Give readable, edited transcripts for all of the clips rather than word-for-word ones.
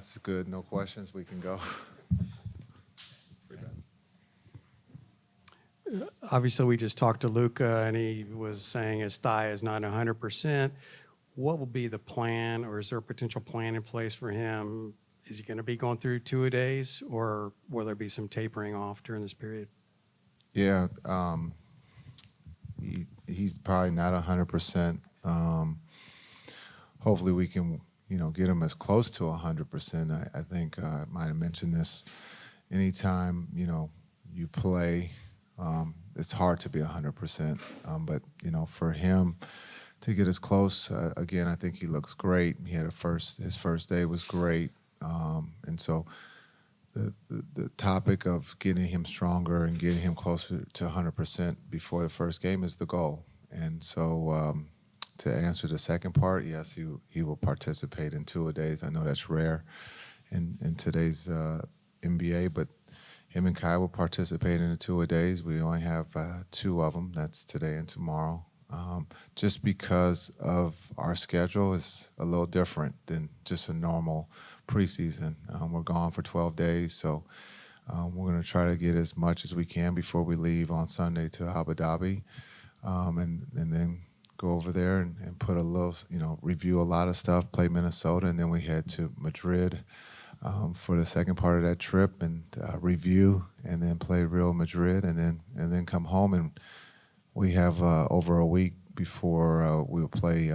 that's good. No questions. We can go. Obviously, we just talked to Luka, and he was saying his thigh is not 100%. What will be the plan, or is there a potential plan in place for him? Is he going to be going through two-a-days, or will there be some tapering off during this period? Yeah, he's probably not 100%. Hopefully, we can, get him as close to 100%. I think I might have mentioned this. Anytime, you play, it's hard to be 100%. But for him to get as close, again, I think he looks great. He had his first day was great, and so the topic of getting him stronger and getting him closer to 100% before the first game is the goal. And so to answer the second part, yes, he will participate in two-a-days. I know that's rare in today's NBA, but him and Kai will participate in the two-a-days. We only have two of them. That's today and tomorrow. Just because of our schedule is a little different than just a normal preseason. We're gone for 12 days, so we're going to try to get as much as we can before we leave on Sunday to Abu Dhabi, and then go over there and put a little, review a lot of stuff, play Minnesota, and then we head to Madrid for the second part of that trip and review, and then play Real Madrid, and then come home. And we have over a week before we'll play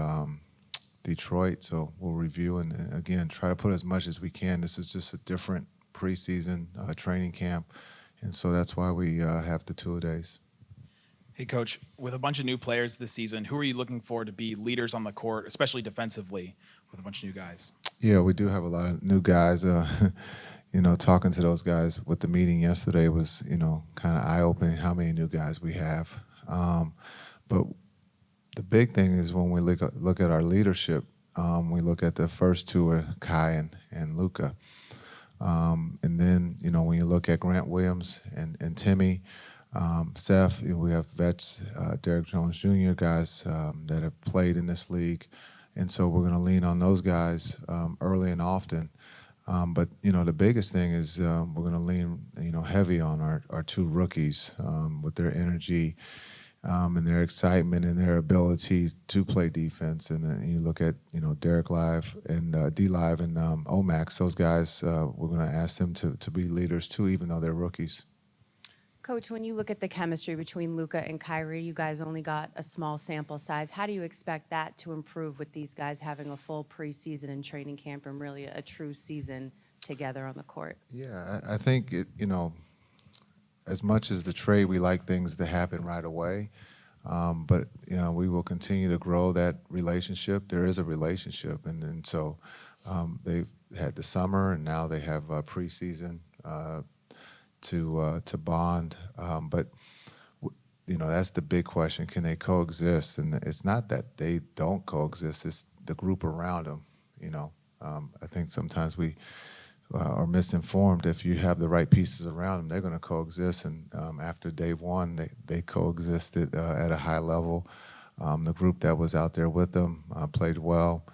Detroit, so we'll review and again try to put as much as we can. This is just a different preseason training camp, and so that's why we have the two-a-days. Hey, Coach, with a bunch of new players this season, who are you looking for to be leaders on the court, especially defensively, with a bunch of new guys? Yeah, we do have a lot of new guys. Talking to those guys with the meeting yesterday was, kind of eye-opening how many new guys we have. But the big thing is when we look at our leadership, we look at the first two are Kai and Luka. And then, when you look at Grant Williams and Timmy, Seth, we have vets, Derek Jones Jr., guys that have played in this league. And so we're going to lean on those guys early and often. But, the biggest thing is we're going to lean, heavy on our two rookies with their energy and their excitement and their ability to play defense. And then you look at, Derek Live and D Live and Omax, those guys, we're going to ask them to be leaders too, even though they're rookies. Coach, when you look at the chemistry between Luka and Kyrie, you guys only got a small sample size. How do you expect that to improve with these guys having a full preseason and training camp and really a true season together on the court? Yeah, I think, as much as the trade, we like things to happen right away. But, we will continue to grow that relationship. There is a relationship. And so they've had the summer, and now they have preseason to bond, but that's the big question: can they coexist? And it's not that they don't coexist; it's the group around them. I think sometimes we are misinformed. If you have the right pieces around them, they're going to coexist. And after day one, they coexisted at a high level. The group that was out there with them played well.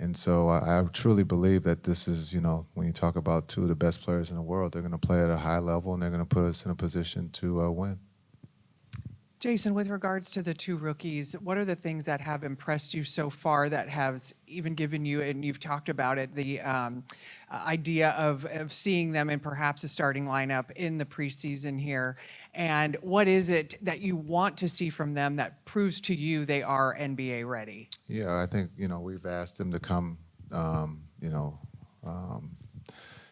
And so I truly believe that this is, when you talk about two of the best players in the world, they're going to play at a high level and they're going to put us in a position to win. Jason, with regards to the two rookies, what are the things that have impressed you so far that has even given you, and you've talked about it, the idea of seeing them in perhaps a starting lineup in the preseason here? And what is it that you want to see from them that proves to you they are NBA ready? Yeah, I think, we've asked them to come,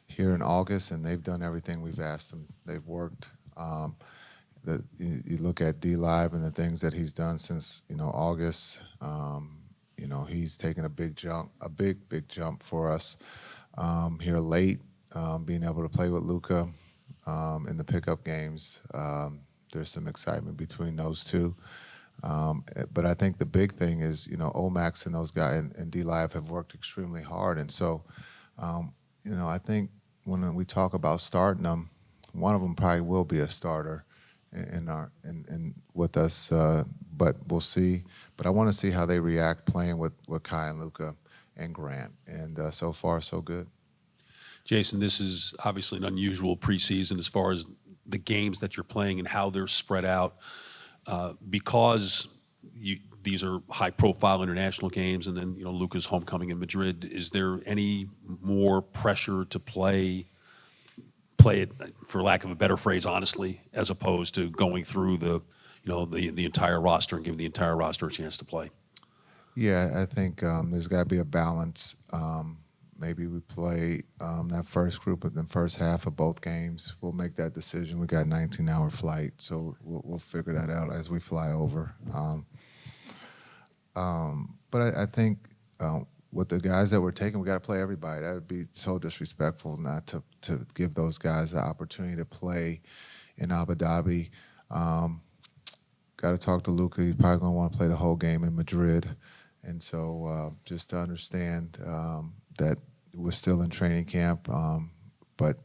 here in August, and they've done everything we've asked them. They've worked. You look at D Live and the things that he's done since August. He's taken a big jump for us here late. Being able to play with Luka in the pickup games, there's some excitement between those two. But I think the big thing is Omax and those guys and D Live have worked extremely hard, and so I think when we talk about starting them, one of them probably will be a starter in with us, but we'll see. But I want to see how they react playing with Kai and Luka and Grant, and so far so good. Jason, this is obviously an unusual preseason as far as the games that you're playing and how they're spread out. Because these are high-profile international games, and then Luka's homecoming in Madrid. Is there any more pressure to play it, for lack of a better phrase, honestly, as opposed to going through the entire roster and giving the entire roster a chance to play? Yeah, I think there's got to be a balance. Maybe we play that first group of the first half of both games. We'll make that decision. We got a 19-hour flight, so we'll figure that out as we fly over. But I think with the guys that we're taking, we got to play everybody. That would be so disrespectful not to give those guys the opportunity to play in Abu Dhabi. Got to talk to Luka. He's probably going to want to play the whole game in Madrid. And so just to understand that we're still in training camp. But,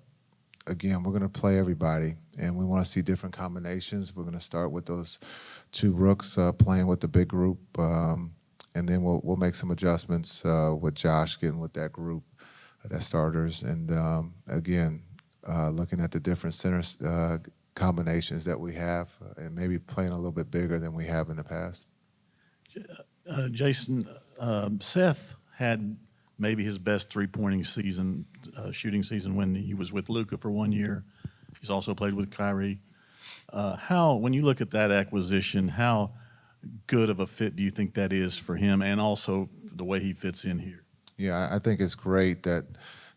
again, we're going to play everybody, and we want to see different combinations. We're going to start with those two rooks playing with the big group, and then we'll make some adjustments with Josh getting with that group, that starters. And, again, looking at the different centers combinations that we have and maybe playing a little bit bigger than we have in the past. Jason, Seth had maybe his best three-pointing season, shooting season when he was with Luka for 1 year. He's also played with Kyrie. When you look at that acquisition, how good of a fit do you think that is for him, and also the way he fits in here? Yeah, I think it's great that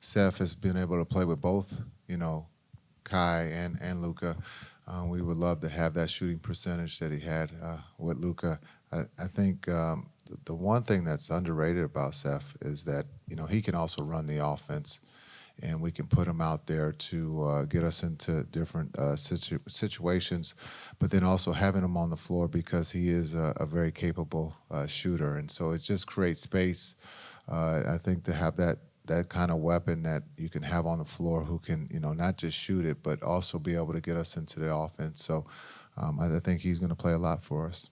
Seth has been able to play with both, Kai and Luka. We would love to have that shooting percentage that he had with Luka. I think the one thing that's underrated about Seth is that he can also run the offense, and we can put him out there to get us into different situations, but then also having him on the floor because he is a very capable shooter, and so it just creates space. I think to have that kind of weapon that you can have on the floor who can not just shoot it but also be able to get us into the offense. So I think he's going to play a lot for us.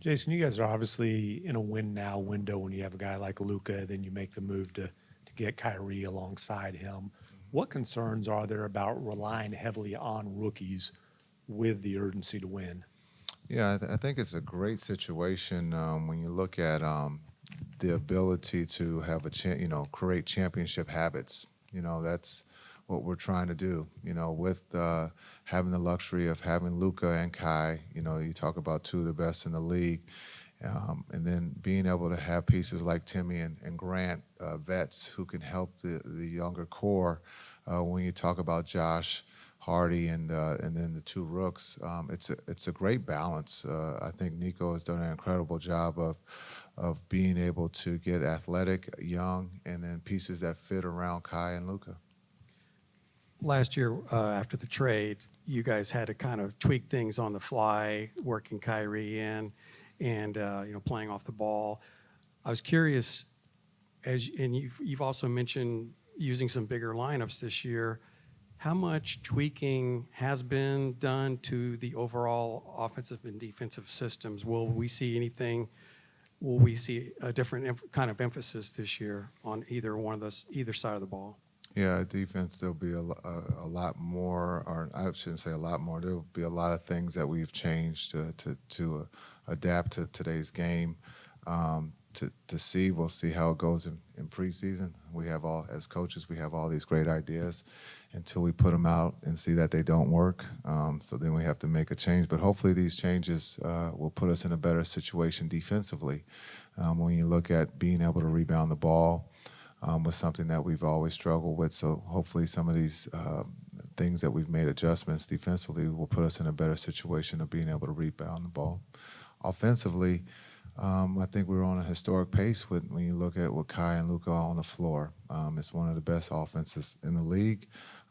Jason, you guys are obviously in a win-now window when you have a guy like Luka, then you make the move to get Kyrie alongside him. What concerns are there about relying heavily on rookies with the urgency to win? Yeah, I think it's a great situation when you look at the ability to have create championship habits. That's what we're trying to do. With having the luxury of having Luka and Kai. You talk about two of the best in the league, and then being able to have pieces like Timmy and Grant, vets who can help the younger core. When you talk about Josh Hardy and then the two rooks, it's a great balance. I think Nico has done an incredible job of being able to get athletic, young, and then pieces that fit around Kai and Luka. Last year, after the trade, you guys had to kind of tweak things on the fly, working Kyrie in, and playing off the ball. I was curious, and you've also mentioned using some bigger lineups this year. How much tweaking has been done to the overall offensive and defensive systems? Will we see anything? Will we see a different kind of emphasis this year on either side of the ball? Yeah, defense, there'll be a lot more, or I shouldn't say a lot more, there'll be a lot of things that we've changed to adapt to today's game. To see, we'll see how it goes in preseason. As coaches, we have all these great ideas until we put them out and see that they don't work. So then we have to make a change. But hopefully these changes will put us in a better situation defensively. When you look at being able to rebound the ball, was something that we've always struggled with. So hopefully some of these things that we've made adjustments defensively will put us in a better situation of being able to rebound the ball. Offensively, I think we're on a historic pace when you look at what Kai and Luka are on the floor. It's one of the best offenses in the league.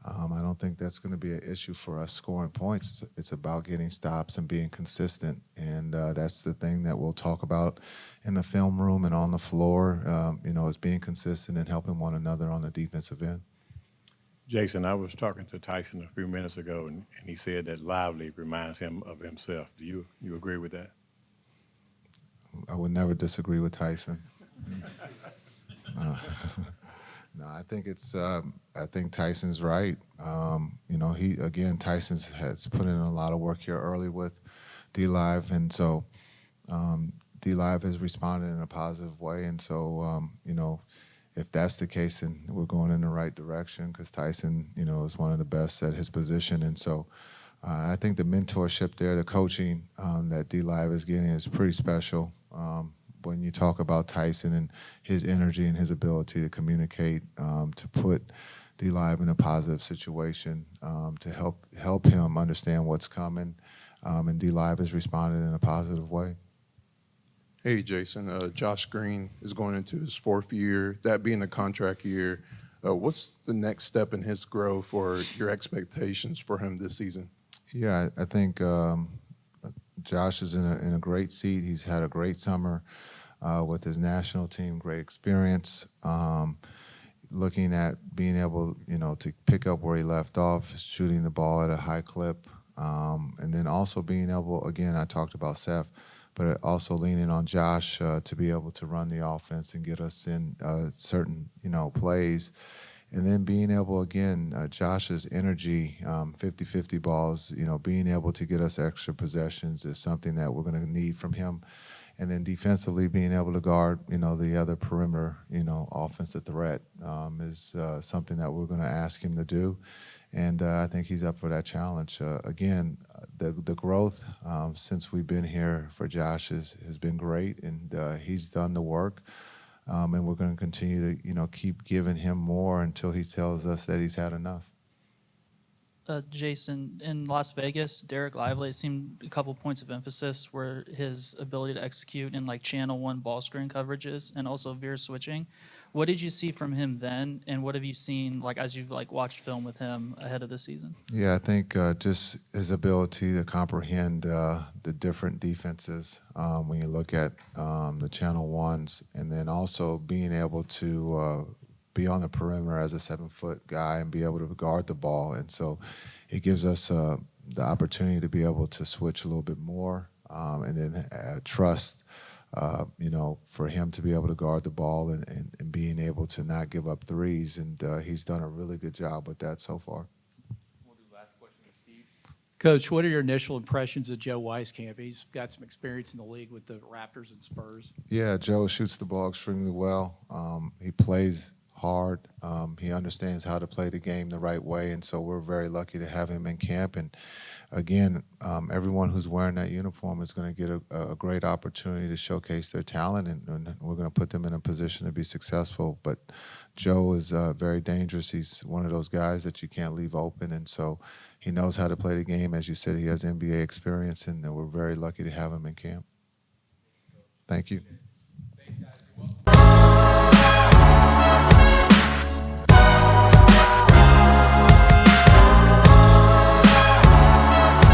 I don't think that's going to be an issue for us scoring points. It's about getting stops and being consistent, and that's the thing that we'll talk about in the film room and on the floor, is being consistent and helping one another on the defensive end. Jason, I was talking to Tyson a few minutes ago, and he said that Lively reminds him of himself. Do you agree with that? I would never disagree with Tyson. No, I think I think Tyson's right. Tyson has put in a lot of work here early with D Live, and so D Live has responded in a positive way. And so, if that's the case, then we're going in the right direction because Tyson, is one of the best at his position. And so, I think the mentorship there, the coaching that D Live is getting is pretty special. When you talk about Tyson and his energy and his ability to communicate, to put D Live in a positive situation, to help him understand what's coming, and D Live has responded in a positive way. Hey, Jason. Josh Green is going into his 4th year, that being a contract year. What's the next step in his growth or your expectations for him this season? Yeah, I think Josh is in a great seat. He's had a great summer with his national team, great experience. Looking at being able, to pick up where he left off, shooting the ball at a high clip, and then also being able, again, I talked about Seth, but also leaning on Josh to be able to run the offense and get us in certain, plays. And then being able, again, Josh's energy, 50-50 balls, being able to get us extra possessions is something that we're going to need from him. And then defensively, being able to guard, the other perimeter, offensive threat is something that we're going to ask him to do. And I think he's up for that challenge. Again, the growth since we've been here for Josh has been great, and he's done the work. And we're going to continue to, keep giving him more until he tells us that he's had enough. Jason, in Las Vegas, Derek Lively, it seemed a couple points of emphasis were his ability to execute in channel 1 ball screen coverages and also veer switching. What did you see from him then, and what have you seen as you've watched film with him ahead of the season? Yeah, I think just his ability to comprehend the different defenses when you look at the channel 1s, and then also being able to be on the perimeter as a 7-foot guy and be able to guard the ball. And so it gives us the opportunity to be able to switch a little bit more, and then trust, for him to be able to guard the ball and being able to not give up threes. And he's done a really good job with that so far. We'll do last question with Steve. Coach, what are your initial impressions of Joe Weiskamp? He's got some experience in the league with the Raptors and Spurs. Yeah, Joe shoots the ball extremely well. He plays hard. He understands how to play the game the right way, and so we're very lucky to have him in camp. And again, everyone who's wearing that uniform is going to get a great opportunity to showcase their talent, and we're going to put them in a position to be successful. But Joe is very dangerous. He's one of those guys that you can't leave open, and so he knows how to play the game. As you said, he has NBA experience, and we're very lucky to have him in camp. Thank you.